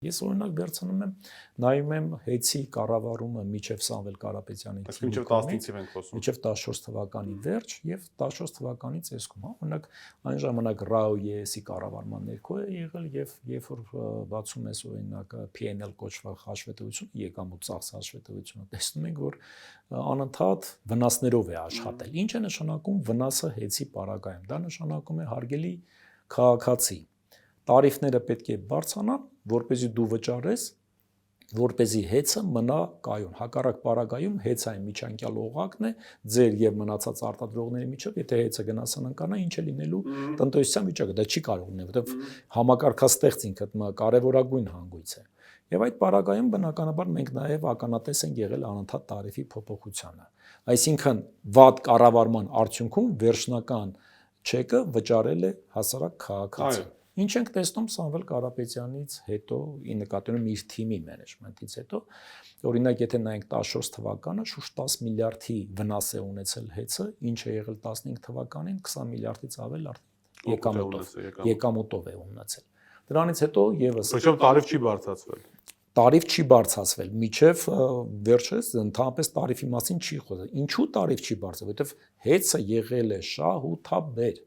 Ես օրինակ վերցնում եմ, նայում եմ հեծի կառավարումը միջև Սամվել Կարապետյանի Մինչև 15-ով ենք խոսում։ Միջև 14 թվականի վերջ եւ 14 թվականի ծեսքում, օրինակ այն ժամանակ ՌԱՕ-ի կառավարման ներքո է եղել եւ երբ որ բացում ես օրինակ PNL կոչվող հաշվետվություն, եկամուտ ծախս հաշվետվությունը, տեսնում ենք, որ անընդհատ վնասներով է աշխատել։ Ինչ է նշանակում վնասը հեծի պարագայում։ Դա նշանակում է հարգելի քաղաքացի տարիֆները պետք է բարձրանան, որպեսզի դու վճարես, որպեսզի հեծը մնա կայուն։ Հակառակ պարագայում հեծային միջանկյալ օղակն է ձեր եւ մնացած արտադրողների միջև, եթե հեծը գնահատանկանա, ինչ է լինելու տնտեսության վիճակը, դա չի կարող լինել, որովհետեւ համակարգաստեղծ ինքը կարևորագույն հանգույց է։ Եվ այդ պարագայում բնականաբար մենք նաեւ ականատես ենք եղել անընդհատ տարիֆի փոփոխությանը։ Այսինքն վատ կառավարման արդյունքում վերջնական չեկը վճարել է հասարակ քաղաքացին։ Ինչ ենք տեսնում Սամվել Կարապետյանից հետո, ի նկատի ունեմ իր թիմի մենեջմենթից հետո, օրինակ եթե նայենք 14 թվականը, շուրջ 10 միլիարդի վնաս է ունեցել հեծը, ինչ է եղել 15 թվականին, 20 միլիարդից ավել եկամուտով է ունեցել։ Դրանից հետո եւս Причем տարիֆ չի բարձրացվել։ Տարիֆ չի բարձրացվել, միջև վերջերս ընդհանրապես տարիֆի մասին չի խոսել։ Ինչու տարիֆ չի բարձրացվել, որովհետև հեծը եղել է շահութաբեր։